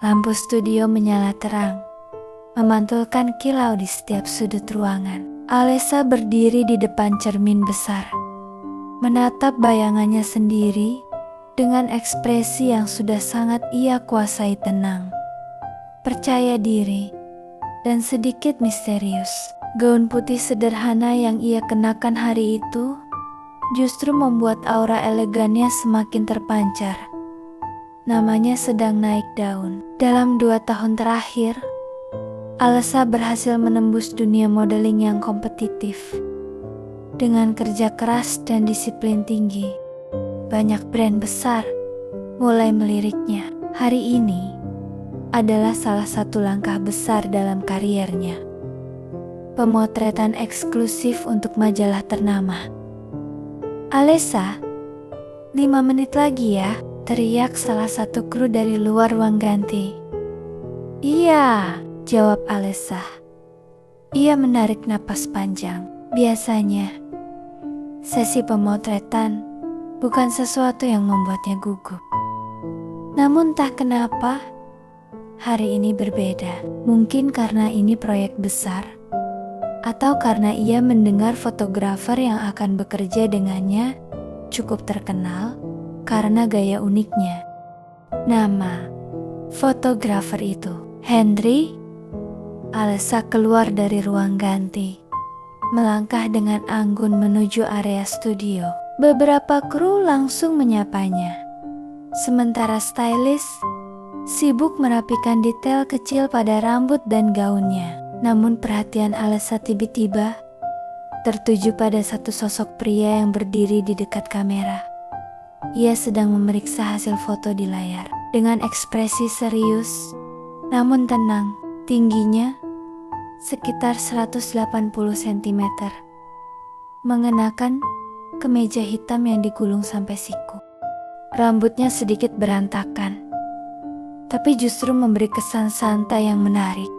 Lampu studio menyala terang, memantulkan kilau di setiap sudut ruangan. Alessa berdiri di depan cermin besar, menatap bayangannya sendiri dengan ekspresi yang sudah sangat ia kuasai, tenang, percaya diri, dan sedikit misterius. Gaun putih sederhana yang ia kenakan hari itu justru membuat aura elegannya semakin terpancar. Namanya sedang naik daun. Dalam 2 tahun terakhir, Alessa berhasil menembus dunia modeling yang kompetitif. Dengan kerja keras dan disiplin tinggi, banyak brand besar mulai meliriknya. Hari ini adalah salah satu langkah besar dalam kariernya. Pemotretan eksklusif untuk majalah ternama. "Alessa, 5 menit lagi ya," teriak salah satu kru dari luar ruang ganti. "Iya," jawab Alessa. Ia menarik napas panjang. Biasanya, sesi pemotretan bukan sesuatu yang membuatnya gugup. Namun tak kenapa, hari ini berbeda. Mungkin karena ini proyek besar, atau karena ia mendengar fotografer yang akan bekerja dengannya cukup terkenal karena gaya uniknya. Nama fotografer itu Henry. Alessa keluar dari ruang ganti, melangkah dengan anggun menuju area studio. Beberapa kru langsung menyapanya, sementara stylist sibuk merapikan detail kecil pada rambut dan gaunnya. Namun perhatian Alessa tiba-tiba tertuju pada satu sosok pria yang berdiri di dekat kamera. Ia sedang memeriksa hasil foto di layar dengan ekspresi serius namun tenang. Tingginya sekitar 180 cm, mengenakan kemeja hitam yang digulung sampai siku. Rambutnya sedikit berantakan, tapi justru memberi kesan santai yang menarik.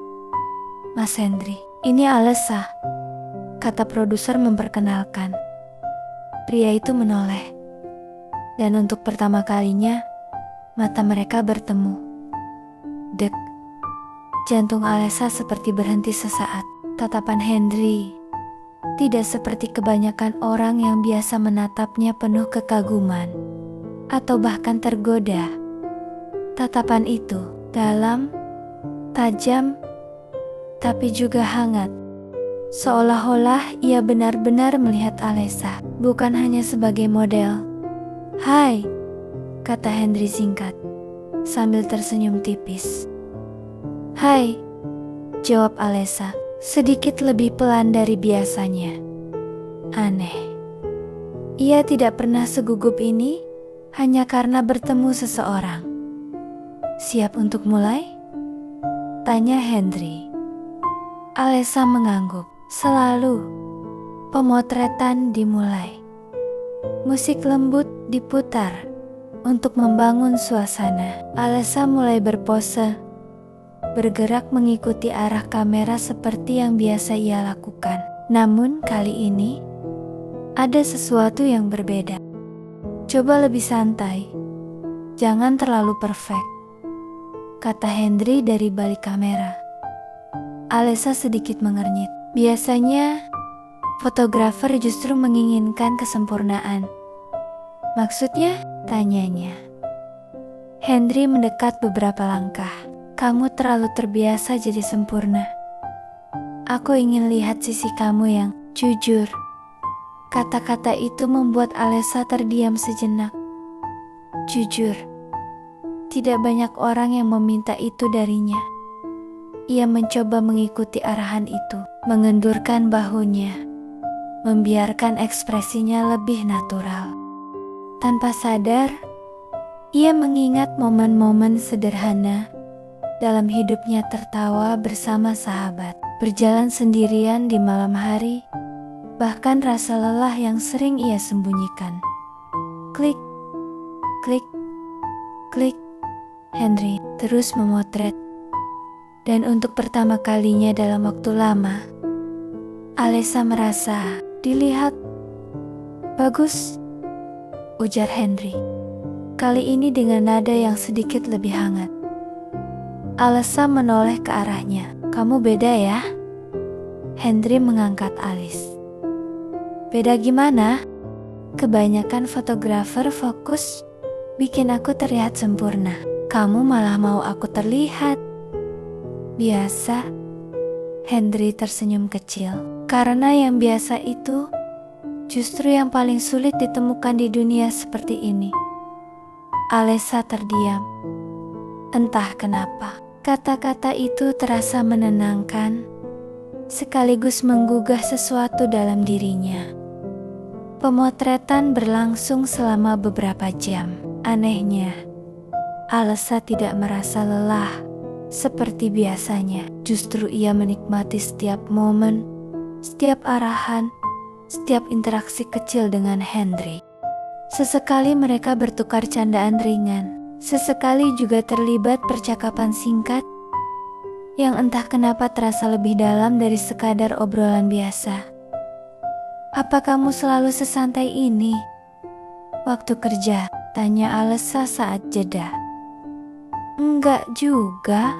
"Mas Henry, ini Alessa," kata produser memperkenalkan. Pria itu menoleh, dan untuk pertama kalinya mata mereka bertemu. Dek, jantung Alessa seperti berhenti sesaat. Tatapan Henry tidak seperti kebanyakan orang yang biasa menatapnya penuh kekaguman atau bahkan tergoda. Tatapan itu dalam, tajam, tapi juga hangat. Seolah-olah ia benar-benar melihat Alessa, bukan hanya sebagai model. "Hai," kata Henry singkat, sambil tersenyum tipis. "Hai," jawab Alessa, sedikit lebih pelan dari biasanya. Aneh, ia tidak pernah segugup ini hanya karena bertemu seseorang. "Siap untuk mulai?" tanya Henry. Alessa mengangguk. Selalu. Pemotretan dimulai. Musik lembut diputar untuk membangun suasana. Alessa mulai berpose, bergerak mengikuti arah kamera seperti yang biasa ia lakukan. Namun kali ini ada sesuatu yang berbeda. "Coba lebih santai, jangan terlalu perfect," kata Henry dari balik kamera. Alessa sedikit mengernyit. Biasanya fotografer justru menginginkan kesempurnaan. "Maksudnya?" tanyanya. Henry mendekat beberapa langkah. "Kamu terlalu terbiasa jadi sempurna. Aku ingin lihat sisi kamu yang jujur." Kata-kata itu membuat Alessa terdiam sejenak. Jujur, tidak banyak orang yang meminta itu darinya. Ia mencoba mengikuti arahan itu, mengendurkan bahunya, membiarkan ekspresinya lebih natural. Tanpa sadar, ia mengingat momen-momen sederhana dalam hidupnya, tertawa bersama sahabat, berjalan sendirian di malam hari, bahkan rasa lelah yang sering ia sembunyikan. Klik, klik, klik. Henry terus memotret. Dan untuk pertama kalinya dalam waktu lama, Alessa merasa dilihat. "Bagus," ujar Henry, kali ini dengan nada yang sedikit lebih hangat. Alessa menoleh ke arahnya. Kamu beda ya? Hendry mengangkat alis. Beda gimana? Kebanyakan fotografer fokus bikin aku terlihat sempurna. Kamu malah mau aku terlihat biasa. Hendry tersenyum kecil. Karena yang biasa itu justru yang paling sulit ditemukan di dunia seperti ini. Alessa terdiam. Entah kenapa, kata-kata itu terasa menenangkan, sekaligus menggugah sesuatu dalam dirinya. Pemotretan berlangsung selama beberapa jam. Anehnya, Alessa tidak merasa lelah seperti biasanya. Justru ia menikmati setiap momen, setiap arahan, setiap interaksi kecil dengan Hendry. Sesekali mereka bertukar candaan ringan, sesekali juga terlibat percakapan singkat yang entah kenapa terasa lebih dalam dari sekadar obrolan biasa. Apa kamu selalu sesantai ini waktu kerja? Tanya Alessa saat jeda. Enggak juga,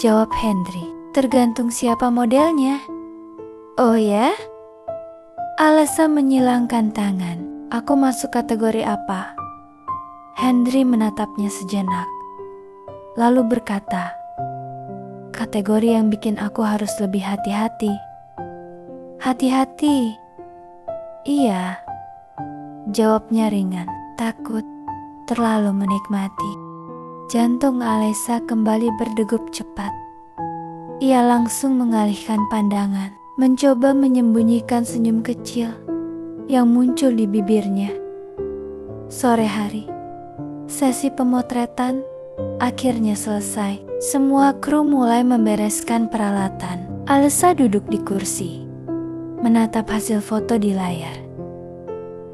jawab Hendry. Tergantung siapa modelnya. Oh ya? Alessa menyilangkan tangan. Aku masuk kategori apa? Hendry menatapnya sejenak, lalu berkata, kategori yang bikin aku harus lebih hati-hati. Hati-hati? Iya, jawabnya ringan. Takut terlalu menikmati. Jantung Alessa kembali berdegup cepat. Ia langsung mengalihkan pandangan, mencoba menyembunyikan senyum kecil yang muncul di bibirnya. Sore hari, sesi pemotretan akhirnya selesai. Semua kru mulai membereskan peralatan. Alessa duduk di kursi, menatap hasil foto di layar.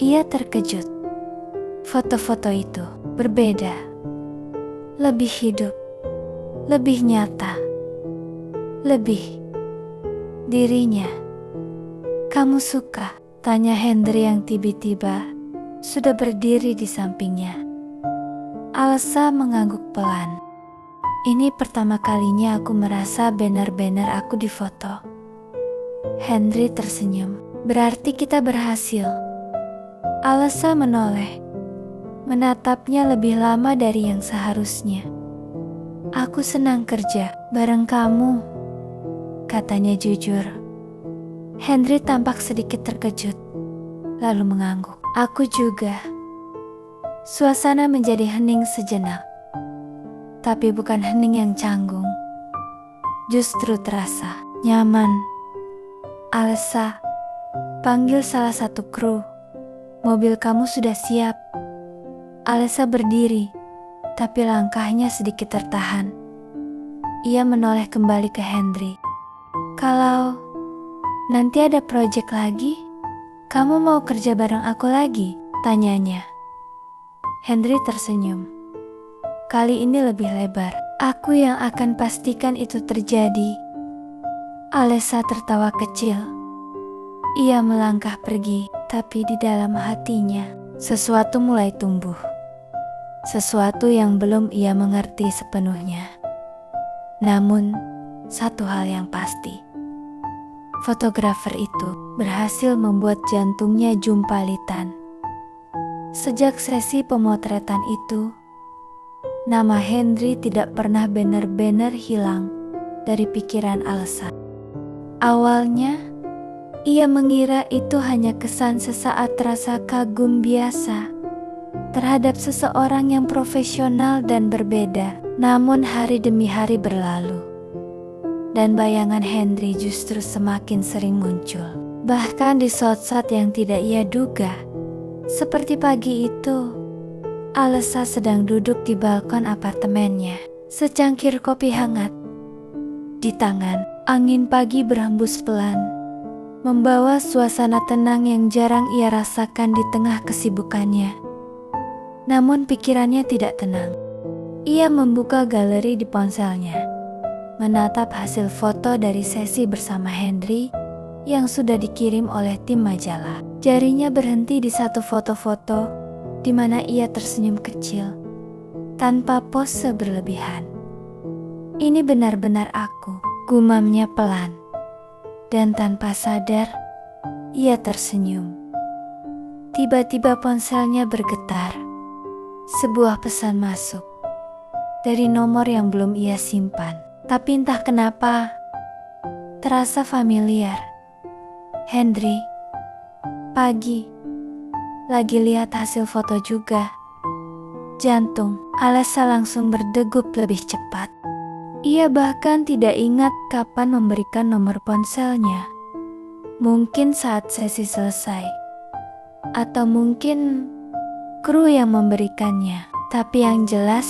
Ia terkejut. Foto-foto itu berbeda, lebih hidup, lebih nyata, lebih dirinya. Kamu suka? Tanya Hendry yang tiba-tiba sudah berdiri di sampingnya. Alessa mengangguk pelan. Ini pertama kalinya aku merasa benar-benar aku difoto. Hendry tersenyum. Berarti kita berhasil. Alessa menoleh, menatapnya lebih lama dari yang seharusnya. Aku senang kerja bareng kamu, katanya jujur. Hendry tampak sedikit terkejut, lalu mengangguk. Aku juga. Suasana menjadi hening sejenak, tapi bukan hening yang canggung. Justru terasa nyaman. Alessa, panggil salah satu kru. Mobil kamu sudah siap. Alessa berdiri, tapi langkahnya sedikit tertahan. Ia menoleh kembali ke Hendry. Kalau nanti ada proyek lagi, kamu mau kerja bareng aku lagi? Tanyanya. Hendry tersenyum. Kali ini lebih lebar. Aku yang akan pastikan itu terjadi. Alessa tertawa kecil. Ia melangkah pergi, tapi di dalam hatinya sesuatu mulai tumbuh. Sesuatu yang belum ia mengerti sepenuhnya. Namun, satu hal yang pasti. Fotografer itu berhasil membuat jantungnya jumpalitan. Sejak sesi pemotretan itu, nama Hendry tidak pernah benar-benar hilang dari pikiran Alessa. Awalnya, ia mengira itu hanya kesan sesaat rasa kagum biasa terhadap seseorang yang profesional dan berbeda. Namun hari demi hari berlalu, dan bayangan Hendry justru semakin sering muncul. Bahkan di saat-saat yang tidak ia duga. Seperti pagi itu, Alessa sedang duduk di balkon apartemennya, secangkir kopi hangat di tangan. Angin pagi berhembus pelan, membawa suasana tenang yang jarang ia rasakan di tengah kesibukannya. Namun pikirannya tidak tenang. Ia membuka galeri di ponselnya, menatap hasil foto dari sesi bersama Hendry yang sudah dikirim oleh tim majalah. Jarinya berhenti di satu foto-foto di mana ia tersenyum kecil, tanpa pose berlebihan. Ini benar-benar aku, gumamnya pelan. Dan tanpa sadar, ia tersenyum. Tiba-tiba ponselnya bergetar. Sebuah pesan masuk dari nomor yang belum ia simpan. Tapi entah kenapa, terasa familiar. Henry, pagi. Lagi lihat hasil foto juga. Jantung Alessa langsung berdegup lebih cepat. Ia bahkan tidak ingat kapan memberikan nomor ponselnya. Mungkin saat sesi selesai. Atau mungkin kru yang memberikannya. Tapi yang jelas,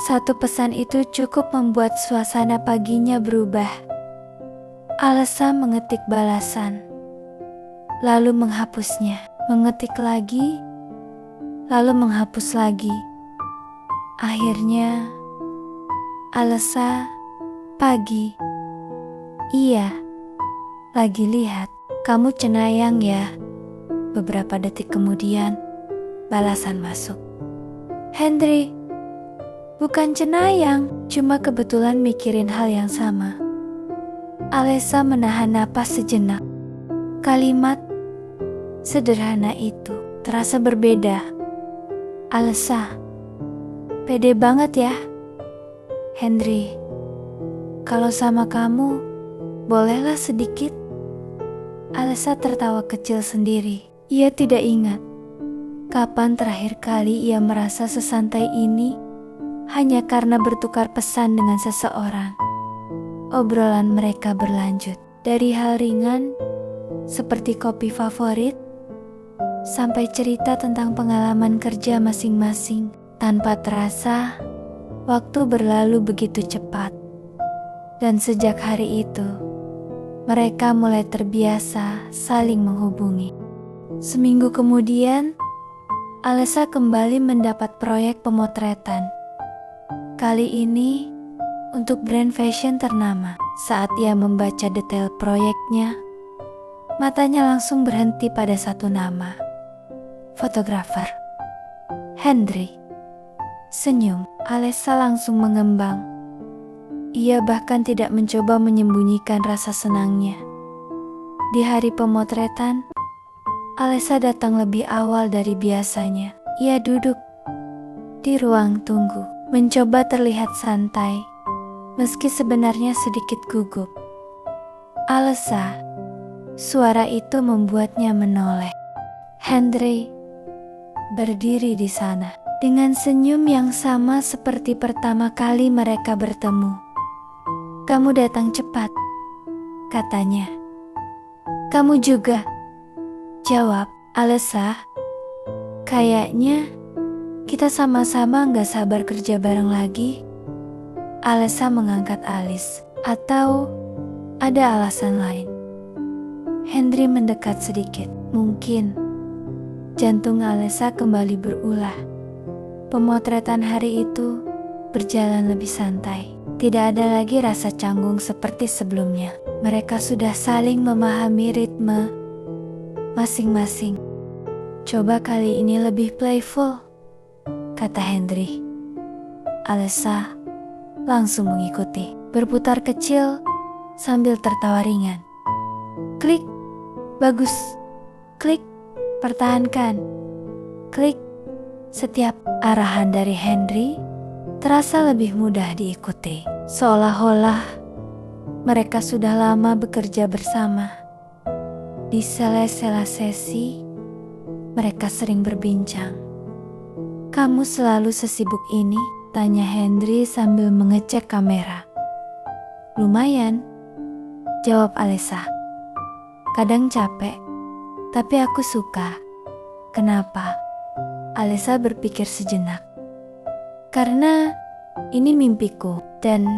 satu pesan itu cukup membuat suasana paginya berubah. Alessa mengetik balasan, lalu menghapusnya, mengetik lagi, lalu menghapus lagi. Akhirnya, Alessa, pagi. Iya, lagi lihat, kamu cenayang ya. Beberapa detik kemudian, balasan masuk. Henry, bukan cenayang, cuma kebetulan mikirin hal yang sama. Alessa menahan napas sejenak. Kalimat sederhana itu terasa berbeda. Alessa, pede banget ya. Henry, kalau sama kamu, bolehlah sedikit. Alessa tertawa kecil sendiri. Ia tidak ingat kapan terakhir kali ia merasa sesantai ini hanya karena bertukar pesan dengan seseorang. Obrolan mereka berlanjut dari hal ringan seperti kopi favorit sampai cerita tentang pengalaman kerja masing-masing. Tanpa terasa, waktu berlalu begitu cepat. Dan sejak hari itu, mereka mulai terbiasa saling menghubungi. Seminggu kemudian, Alessa kembali mendapat proyek pemotretan. Kali ini untuk brand fashion ternama. Saat ia membaca detail proyeknya, matanya langsung berhenti pada satu nama. Fotografer Henry. Senyum Alessa langsung mengembang. Ia bahkan tidak mencoba menyembunyikan rasa senangnya. Di hari pemotretan, Alessa datang lebih awal dari biasanya. Ia duduk di ruang tunggu, mencoba terlihat santai, meski sebenarnya sedikit gugup. Alessa, suara itu membuatnya menoleh. Henry berdiri di sana dengan senyum yang sama seperti pertama kali mereka bertemu. Kamu datang cepat, katanya. Kamu juga, jawab Alessa. Kayaknya kita sama-sama gak sabar kerja bareng lagi. Alessa mengangkat alis. Atau ada alasan lain? Henry mendekat sedikit. Mungkin. Jantung Alessa kembali berulah. Pemotretan hari itu berjalan lebih santai. Tidak ada lagi rasa canggung seperti sebelumnya. Mereka sudah saling memahami ritme masing-masing. Coba kali ini lebih playful, kata Henry. Alessa langsung mengikuti, berputar kecil sambil tertawa ringan. Klik, bagus. Klik, pertahankan. Klik. Setiap arahan dari Henry terasa lebih mudah diikuti. Seolah-olah mereka sudah lama bekerja bersama. Di sela-sela sesi, mereka sering berbincang. Kamu selalu sesibuk ini? Tanya Henry sambil mengecek kamera. Lumayan, jawab Alessa. Kadang capek, tapi aku suka. Kenapa? Alessa berpikir sejenak. Karena ini mimpiku dan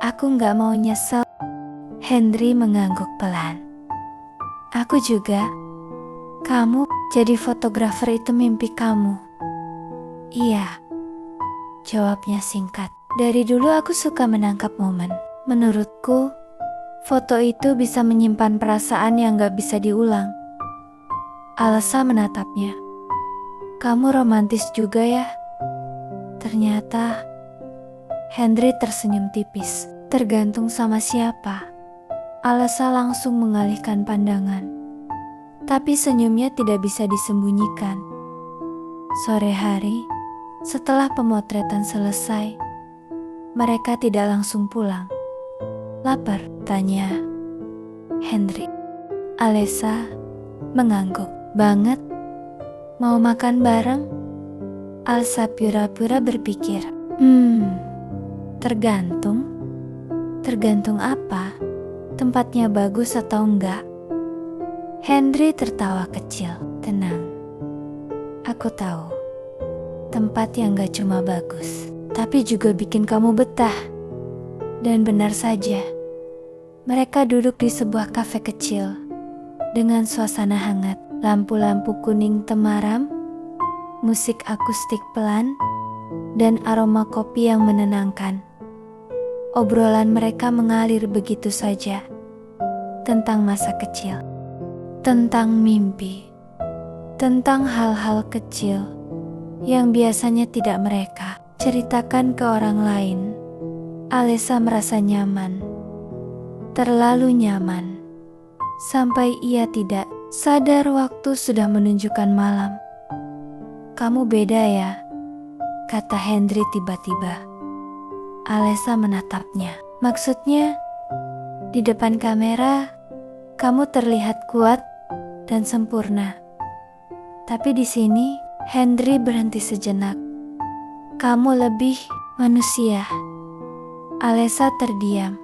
aku gak mau nyesel. Henry mengangguk pelan. Aku juga. Kamu jadi fotografer itu mimpi kamu. Iya, jawabnya singkat. Dari dulu aku suka menangkap momen. Menurutku, foto itu bisa menyimpan perasaan yang gak bisa diulang. Alessa menatapnya. Kamu romantis juga ya? Ternyata Henry tersenyum tipis. Tergantung sama siapa. Alessa langsung mengalihkan pandangan. Tapi senyumnya tidak bisa disembunyikan. Sore hari, setelah pemotretan selesai, mereka tidak langsung pulang. Lapar? Tanya Henry. Alessa mengangguk. Banget. Mau makan bareng? Alessa pura-pura berpikir. Tergantung. Tergantung apa? Tempatnya bagus atau enggak? Henry tertawa kecil. Tenang. Aku tahu. Tempat yang gak cuma bagus, tapi juga bikin kamu betah. Dan benar saja. Mereka duduk di sebuah kafe kecil. Dengan suasana hangat. Lampu-lampu kuning temaram, musik akustik pelan, dan aroma kopi yang menenangkan. Obrolan mereka mengalir begitu saja. Tentang masa kecil, tentang mimpi, tentang hal-hal kecil yang biasanya tidak mereka ceritakan ke orang lain. Alessa merasa nyaman, terlalu nyaman, sampai ia tidak sadar waktu sudah menunjukkan malam. Kamu beda ya, kata Henry tiba-tiba. Alessa menatapnya. Maksudnya, di depan kamera, kamu terlihat kuat dan sempurna. Tapi di sini, Henry berhenti sejenak. Kamu lebih manusia. Alessa terdiam.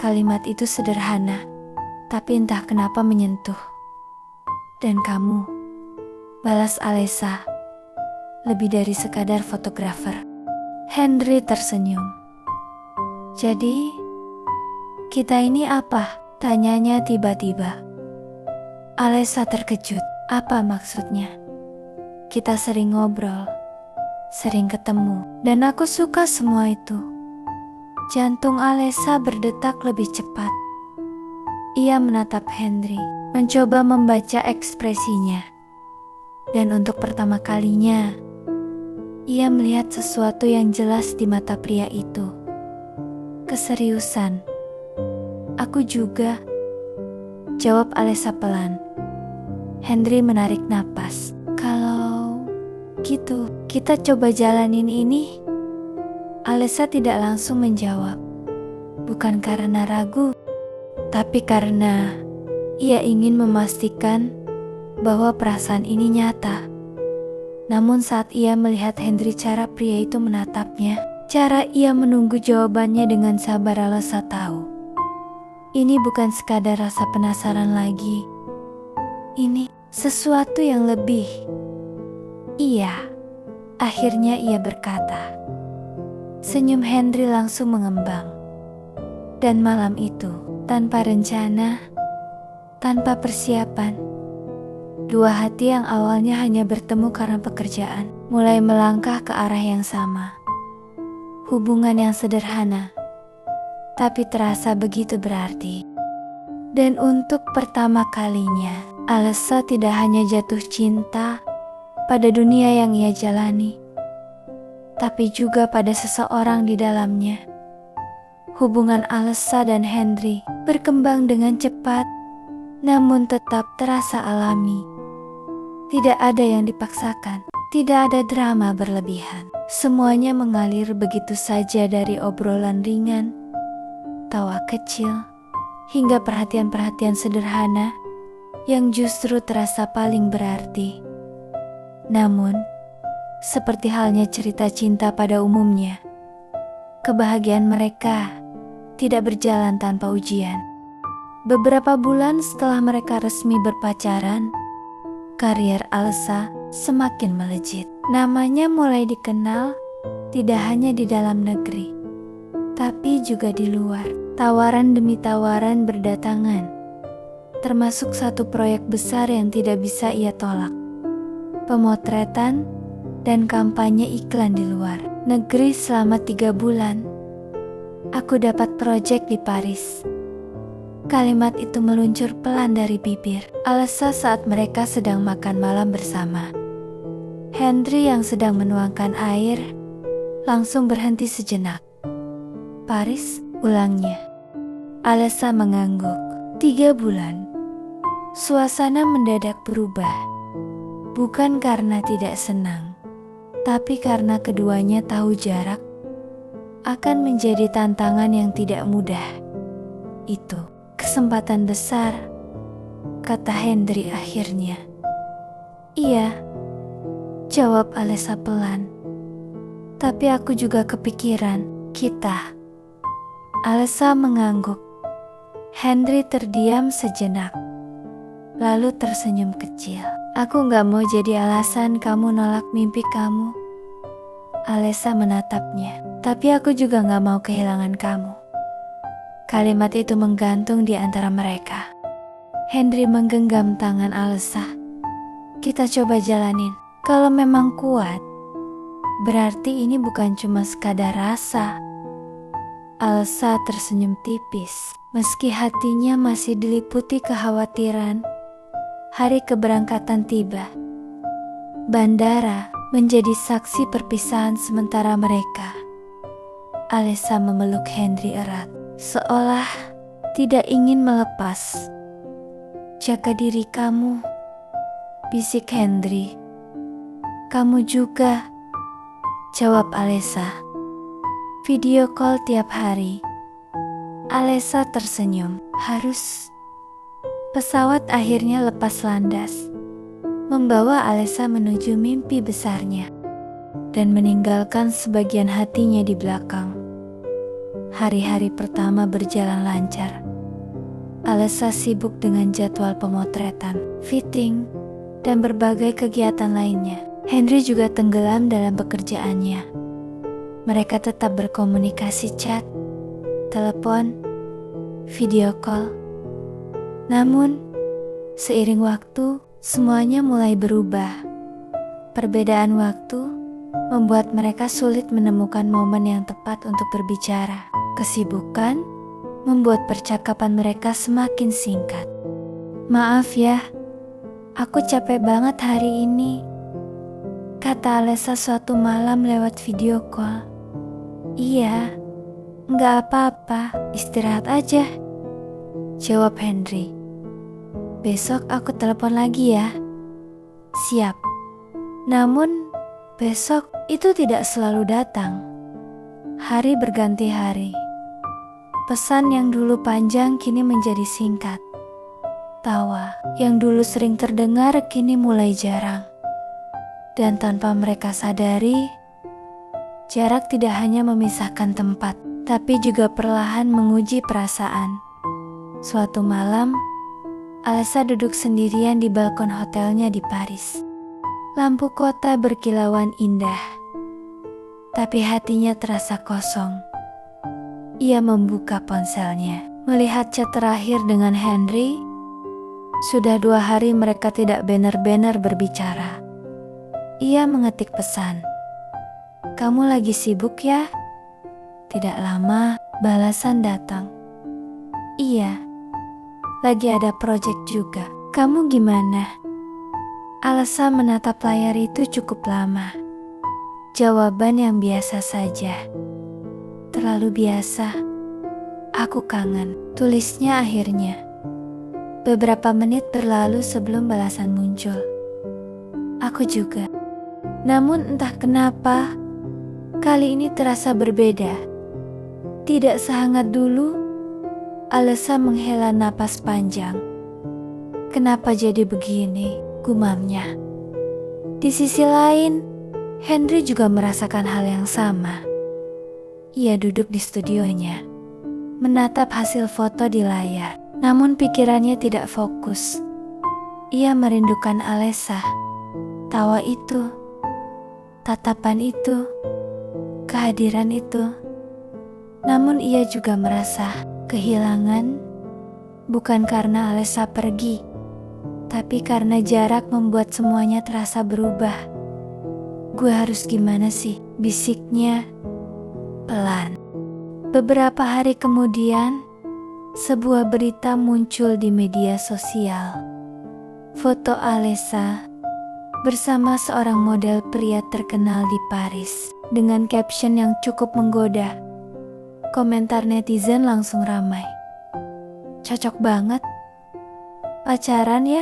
Kalimat itu sederhana, tapi entah kenapa menyentuh. Dan kamu, balas Alessa, lebih dari sekadar fotografer. Henry tersenyum. Jadi, kita ini apa? Tanyanya tiba-tiba. Alessa terkejut. Apa maksudnya? Kita sering ngobrol, sering ketemu, dan aku suka semua itu. Jantung Alessa berdetak lebih cepat. Ia menatap Henry, mencoba membaca ekspresinya. Dan untuk pertama kalinya, ia melihat sesuatu yang jelas di mata pria itu. Keseriusan. Aku juga, jawab Alessa pelan. Henry menarik napas. Kalau gitu, kita coba jalanin ini. Alessa tidak langsung menjawab. Bukan karena ragu, tapi karena ia ingin memastikan bahwa perasaan ini nyata. Namun saat ia melihat Henry, cara pria itu menatapnya, cara ia menunggu jawabannya dengan sabar, Alessa tahu. Ini bukan sekadar rasa penasaran lagi. Ini sesuatu yang lebih. Iya, akhirnya ia berkata. Senyum Henry langsung mengembang. Dan malam itu, tanpa rencana, tanpa persiapan, dua hati yang awalnya hanya bertemu karena pekerjaan, mulai melangkah ke arah yang sama. Hubungan yang sederhana, tapi terasa begitu berarti. Dan untuk pertama kalinya, Alessa tidak hanya jatuh cinta pada dunia yang ia jalani, tapi juga pada seseorang di dalamnya. Hubungan Alessa dan Henry berkembang dengan cepat, namun tetap terasa alami. Tidak ada yang dipaksakan, tidak ada drama berlebihan. Semuanya mengalir begitu saja, dari obrolan ringan, tawa kecil, hingga perhatian-perhatian sederhana yang justru terasa paling berarti. Namun, seperti halnya cerita cinta pada umumnya, kebahagiaan mereka tidak berjalan tanpa ujian. Beberapa bulan setelah mereka resmi berpacaran, karier Alessa semakin melejit. Namanya mulai dikenal tidak hanya di dalam negeri, tapi juga di luar. Tawaran demi tawaran berdatangan, termasuk satu proyek besar yang tidak bisa ia tolak. Pemotretan dan kampanye iklan di luar negeri selama 3 bulan. Aku dapat proyek di Paris. Kalimat itu meluncur pelan dari bibir Alessa saat mereka sedang makan malam bersama. Henry yang sedang menuangkan air langsung berhenti sejenak. Paris, ulangnya. Alessa mengangguk. 3 bulan. Suasana mendadak berubah. Bukan karena tidak senang, tapi karena keduanya tahu jarak akan menjadi tantangan yang tidak mudah. Itu kesempatan besar, kata Hendry akhirnya. Iya, jawab Alessa pelan. Tapi aku juga kepikiran, kita. Alessa mengangguk. Hendry terdiam sejenak, lalu tersenyum kecil. Aku gak mau jadi alasan kamu nolak mimpi kamu. Alessa menatapnya. Tapi aku juga gak mau kehilangan kamu. Kalimat itu menggantung di antara mereka. Hendry menggenggam tangan Alessa. Kita coba jalanin. Kalau memang kuat, berarti ini bukan cuma sekadar rasa. Alessa tersenyum tipis, meski hatinya masih diliputi kekhawatiran. Hari keberangkatan tiba. Bandara menjadi saksi perpisahan sementara mereka. Alessa memeluk Hendry erat, seolah tidak ingin melepas. Jaga diri kamu, bisik Hendry. Kamu juga, jawab Alessa. Video call tiap hari. Alessa tersenyum. Harus. Pesawat akhirnya lepas landas, membawa Alessa menuju mimpi besarnya, dan meninggalkan sebagian hatinya di belakang. Hari-hari pertama berjalan lancar. Alessa sibuk dengan jadwal pemotretan, fitting, dan berbagai kegiatan lainnya. Hendry juga tenggelam dalam pekerjaannya. Mereka tetap berkomunikasi chat, telepon, video call. Namun, seiring waktu, semuanya mulai berubah. Perbedaan waktu membuat mereka sulit menemukan momen yang tepat untuk berbicara. Kesibukan membuat percakapan mereka semakin singkat. Maaf ya, aku capek banget hari ini, kata Alessa suatu malam lewat video call. Iya, nggak apa-apa, istirahat aja, jawab Hendry. Besok aku telepon lagi ya. Siap. Namun, besok itu tidak selalu datang. Hari berganti hari. Pesan yang dulu panjang kini menjadi singkat. Tawa yang dulu sering terdengar kini mulai jarang. Dan tanpa mereka sadari, jarak tidak hanya memisahkan tempat, tapi juga perlahan menguji perasaan. Suatu malam, Alessa duduk sendirian di balkon hotelnya di Paris. Lampu kota berkilauan indah, tapi hatinya terasa kosong. Ia membuka ponselnya, melihat chat terakhir dengan Hendry. Sudah 2 hari mereka tidak benar-benar berbicara. Ia mengetik pesan. Kamu lagi sibuk ya? Tidak lama, balasan datang. Iya, lagi ada proyek juga. Kamu gimana? Alessa menatap layar itu cukup lama. Jawaban yang biasa saja. Terlalu biasa. Aku kangen, tulisnya akhirnya. Beberapa menit berlalu sebelum balasan muncul. Aku juga. Namun entah kenapa, kali ini terasa berbeda. Tidak sehangat dulu. Alessa menghela napas panjang. Kenapa jadi begini? Gumamnya. Di sisi lain, Hendry juga merasakan hal yang sama. Ia duduk di studionya, menatap hasil foto di layar, namun pikirannya tidak fokus. Ia merindukan Alessa, tawa itu, tatapan itu, kehadiran itu. Namun ia juga merasa kehilangan, bukan karena Alessa pergi, tapi karena jarak membuat semuanya terasa berubah. Gue harus gimana sih? Bisiknya pelan. Beberapa hari kemudian, sebuah berita muncul di media sosial. Foto Alessa bersama seorang model pria terkenal di Paris dengan caption yang cukup menggoda. Komentar netizen langsung ramai. Cocok banget. Pacaran ya?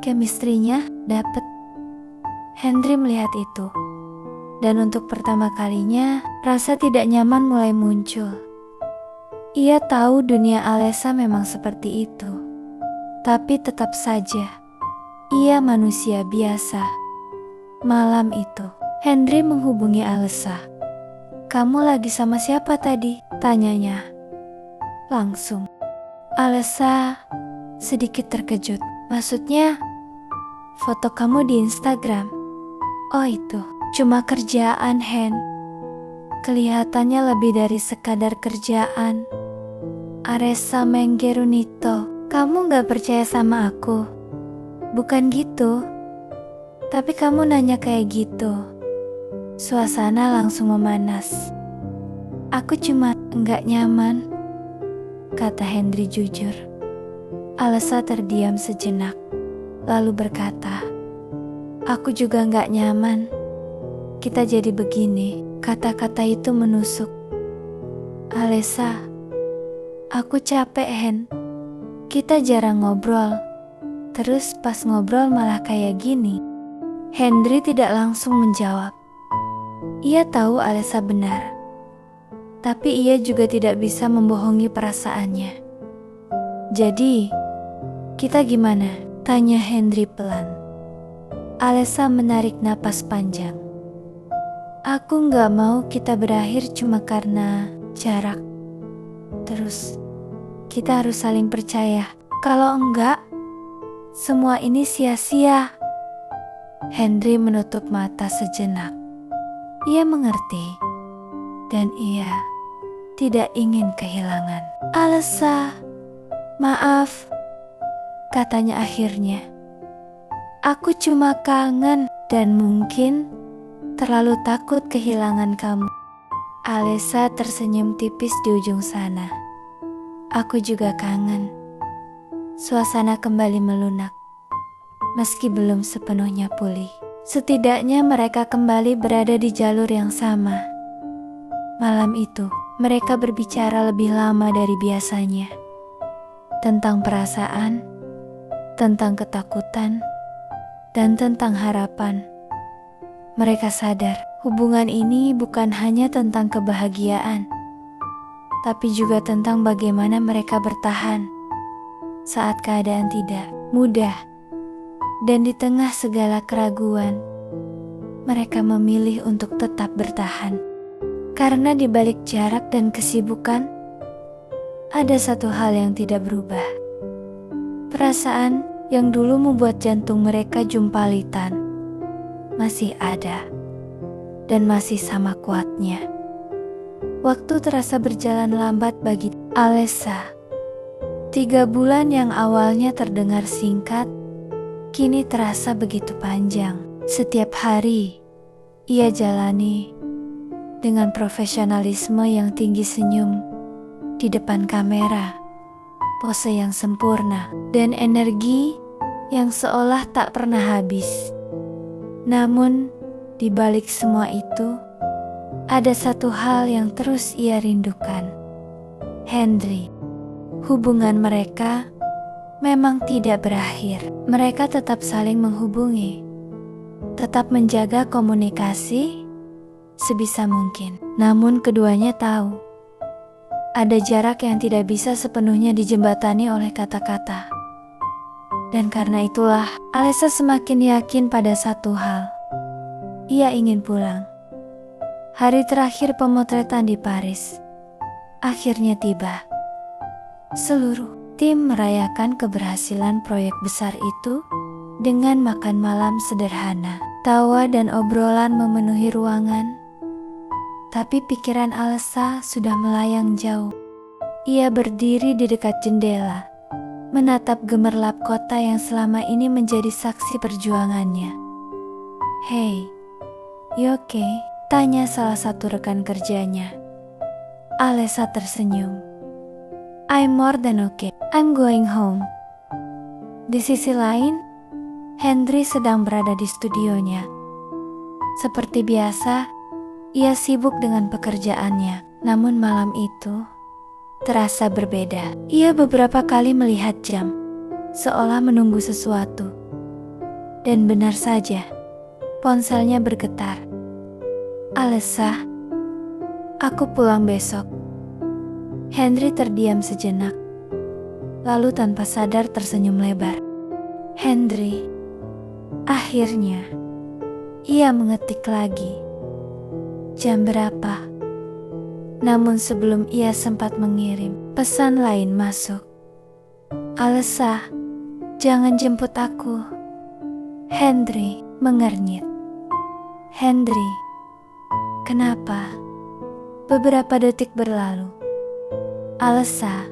Chemistry-nya dapet. Hendry melihat itu. Dan untuk pertama kalinya, rasa tidak nyaman mulai muncul. Ia tahu dunia Alessa memang seperti itu. Tapi tetap saja, ia manusia biasa. Malam itu, Hendry menghubungi Alessa. "Kamu lagi sama siapa tadi?" tanyanya. Langsung. Alessa sedikit terkejut. "Maksudnya, foto kamu di Instagram?" "Oh itu, cuma kerjaan, Hen. Kelihatannya lebih dari sekadar kerjaan." "Aressa Menggerunito, kamu gak percaya sama aku?" "Bukan gitu. Tapi kamu nanya kayak gitu." Suasana langsung memanas. "Aku cuma gak nyaman," kata Hendry jujur. Alessa terdiam sejenak, lalu berkata, "Aku juga gak nyaman. Kita jadi begini." Kata-kata itu menusuk. "Alessa, aku capek, Hen. Kita jarang ngobrol. Terus pas ngobrol malah kayak gini." Hendry tidak langsung menjawab. Ia tahu Alessa benar. Tapi ia juga tidak bisa membohongi perasaannya. "Jadi, kita gimana?" tanya Hendry pelan. Alessa menarik napas panjang. "Aku gak mau kita berakhir cuma karena jarak. Terus, kita harus saling percaya. Kalau enggak, semua ini sia-sia." Hendry menutup mata sejenak. Ia mengerti, dan ia tidak ingin kehilangan Alessa. "Maaf," katanya akhirnya. "Aku cuma kangen dan mungkin terlalu takut kehilangan kamu." Alessa tersenyum tipis di ujung sana. "Aku juga kangen." Suasana kembali melunak. Meski belum sepenuhnya pulih, setidaknya mereka kembali berada di jalur yang sama. Malam itu, mereka berbicara lebih lama dari biasanya. Tentang perasaan, tentang ketakutan, dan tentang harapan. Mereka sadar, hubungan ini bukan hanya tentang kebahagiaan, tapi juga tentang bagaimana mereka bertahan saat keadaan tidak mudah. Dan di tengah segala keraguan, mereka memilih untuk tetap bertahan. Karena di balik jarak dan kesibukan, ada satu hal yang tidak berubah. Perasaan yang dulu membuat jantung mereka jumpalitan masih ada dan masih sama kuatnya. Waktu terasa berjalan lambat bagi Alessa. 3 bulan yang awalnya terdengar singkat, kini terasa begitu panjang. Setiap hari, ia jalani dengan profesionalisme yang tinggi, senyum di depan kamera, pose yang sempurna, dan energi yang seolah tak pernah habis. Namun, di balik semua itu, ada satu hal yang terus ia rindukan. Hendry. Hubungan mereka memang tidak berakhir. Mereka tetap saling menghubungi, tetap menjaga komunikasi sebisa mungkin. Namun keduanya tahu, ada jarak yang tidak bisa sepenuhnya dijembatani oleh kata-kata. Dan karena itulah, Alessa semakin yakin pada satu hal. Ia ingin pulang. Hari terakhir pemotretan di Paris akhirnya tiba. Seluruh tim merayakan keberhasilan proyek besar itu dengan makan malam sederhana. Tawa dan obrolan memenuhi ruangan. Tapi pikiran Alessa sudah melayang jauh. Ia berdiri di dekat jendela, menatap gemerlap kota yang selama ini menjadi saksi perjuangannya. "Hey, you okay?" tanya salah satu rekan kerjanya. Alessa tersenyum. "I'm more than okay. I'm going home." Di sisi lain, Hendry sedang berada di studionya. Seperti biasa, ia sibuk dengan pekerjaannya. Namun malam itu terasa berbeda. Ia beberapa kali melihat jam, seolah menunggu sesuatu. Dan benar saja, ponselnya bergetar. "Alessa, aku pulang besok." Henry terdiam sejenak, lalu tanpa sadar tersenyum lebar. "Henry." Akhirnya, ia mengetik lagi. Jam berapa? Namun sebelum ia sempat mengirim, pesan lain masuk. "Alessa, jangan jemput aku." Henry mengernyit. "Henry, kenapa?" Beberapa detik berlalu. "Alessa,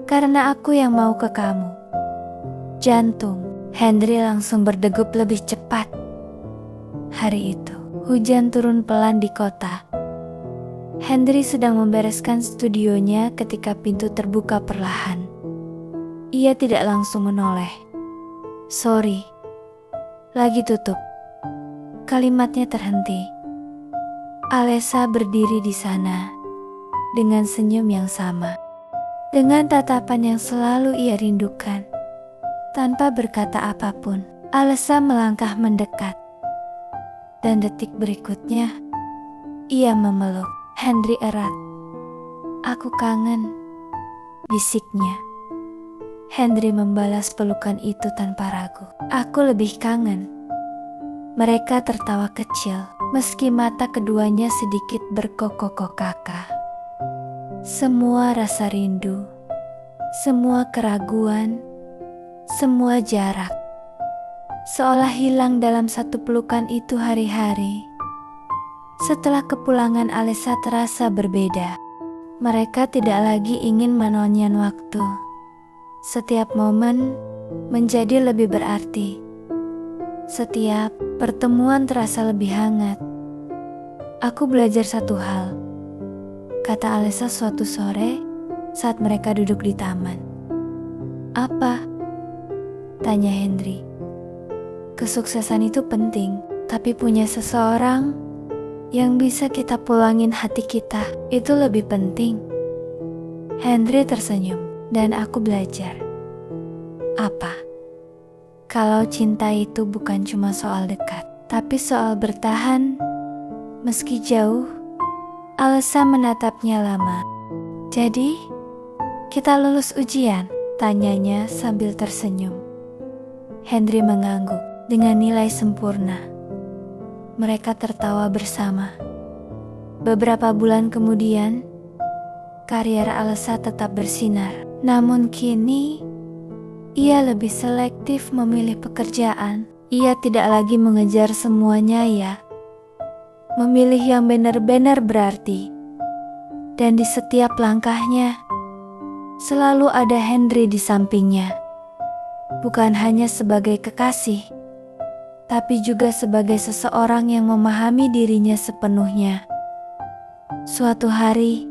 karena aku yang mau ke kamu." Jantung Henry langsung berdegup lebih cepat. Hari itu, hujan turun pelan di kota. Henry sedang membereskan studionya ketika pintu terbuka perlahan. Ia tidak langsung menoleh. "Sorry, lagi tutup." Kalimatnya terhenti. Alessa berdiri di sana dengan senyum yang sama, dengan tatapan yang selalu ia rindukan. Tanpa berkata apapun, Alessa melangkah mendekat. Dan detik berikutnya, ia memeluk Henry erat. "Aku kangen," bisiknya. Henry membalas pelukan itu tanpa ragu. "Aku lebih kangen." Mereka tertawa kecil, meski mata keduanya sedikit berkokok-kokaka. Semua rasa rindu, semua keraguan, semua jarak, seolah hilang dalam satu pelukan itu hari-hari. Setelah kepulangan Alessa terasa berbeda. Mereka tidak lagi ingin menonyan waktu. Setiap momen menjadi lebih berarti. Setiap pertemuan terasa lebih hangat. "Aku belajar satu hal," kata Alessa suatu sore saat mereka duduk di taman. "Apa?" tanya Henry. "Kesuksesan itu penting, tapi punya seseorang yang bisa kita pulangin hati kita, itu lebih penting." Henry tersenyum, "Dan aku belajar." "Apa?" "Kalau cinta itu bukan cuma soal dekat, tapi soal bertahan meski jauh." Alessa menatapnya lama. "Jadi, kita lulus ujian?" tanyanya sambil tersenyum. Henry mengangguk dengan nilai sempurna. Mereka tertawa bersama. Beberapa bulan kemudian, karier Alessa tetap bersinar. Namun kini, ia lebih selektif memilih pekerjaan. Ia tidak lagi mengejar semuanya ya. Memilih yang benar-benar berarti. Dan di setiap langkahnya, selalu ada Henry di sampingnya. Bukan hanya sebagai kekasih, tapi juga sebagai seseorang yang memahami dirinya sepenuhnya. Suatu hari,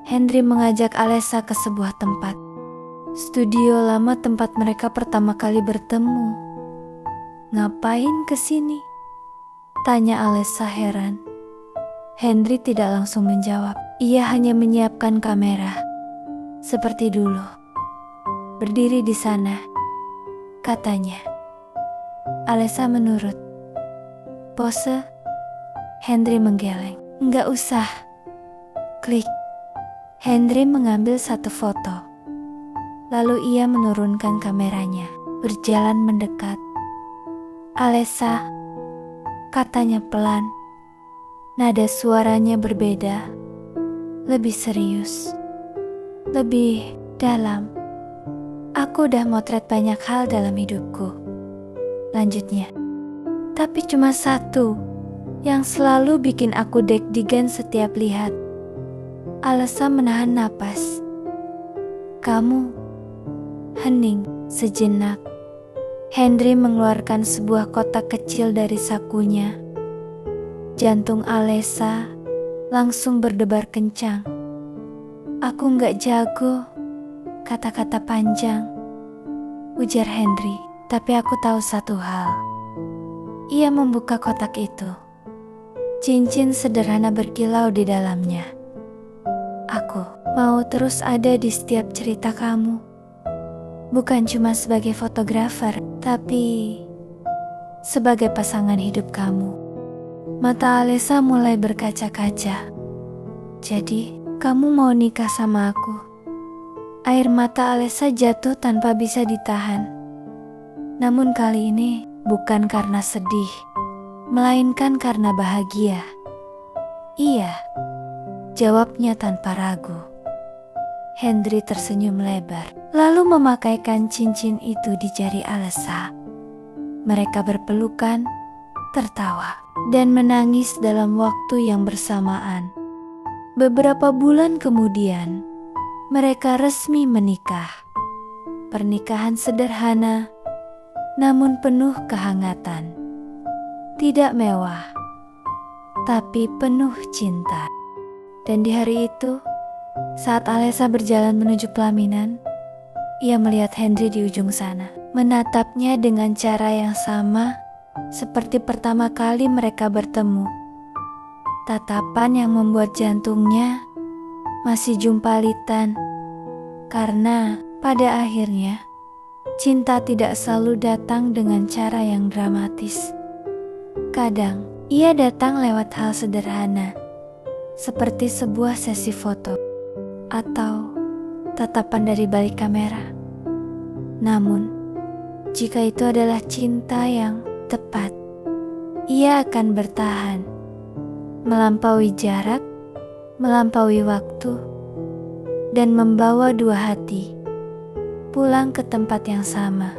Henry mengajak Alessa ke sebuah tempat. Studio lama tempat mereka pertama kali bertemu. "Ngapain kesini?" tanya Alessa heran. Henry tidak langsung menjawab. Ia hanya menyiapkan kamera. "Seperti dulu. Berdiri di sana," katanya. Alessa menurut. "Pose?" Henry menggeleng. "Enggak usah." Klik. Henry mengambil satu foto. Lalu ia menurunkan kameranya, berjalan mendekat. "Alessa," katanya pelan. Nada suaranya berbeda, lebih serius, lebih dalam. "Aku udah motret banyak hal dalam hidupku," lanjutnya. "Tapi cuma satu yang selalu bikin aku deg-degan setiap lihat." Alessa menahan napas. "Kamu." Hening sejenak. Henry mengeluarkan sebuah kotak kecil dari sakunya. Jantung Alessa langsung berdebar kencang. "Aku nggak jago kata-kata panjang," ujar Henry. "Tapi aku tahu satu hal." Ia membuka kotak itu. Cincin sederhana berkilau di dalamnya. mau terus ada di setiap cerita kamu. Bukan cuma sebagai fotografer, tapi sebagai pasangan hidup kamu. Mata Alessa mulai berkaca-kaca. Jadi, kamu mau nikah sama aku? Air mata Alessa jatuh tanpa bisa ditahan. Namun kali ini bukan karena sedih, melainkan karena bahagia. Iya, jawabnya tanpa ragu. Hendry tersenyum lebar, lalu memakaikan cincin itu di jari Alessa. Mereka berpelukan, tertawa, dan menangis dalam waktu yang bersamaan. Beberapa bulan kemudian, mereka resmi menikah. Pernikahan sederhana, namun penuh kehangatan. Tidak mewah, tapi penuh cinta. Dan di hari itu, saat Alessa berjalan menuju pelaminan, ia melihat Hendry di ujung sana, menatapnya dengan cara yang sama seperti pertama kali mereka bertemu. Tatapan yang membuat jantungnya masih jumpalitan, karena pada akhirnya cinta tidak selalu datang dengan cara yang dramatis. Kadang ia datang lewat hal sederhana, seperti sebuah sesi foto atau tatapan dari balik kamera. Namun, jika itu adalah cinta yang tepat, ia akan bertahan, melampaui jarak, melampaui waktu, dan membawa dua hati pulang ke tempat yang sama.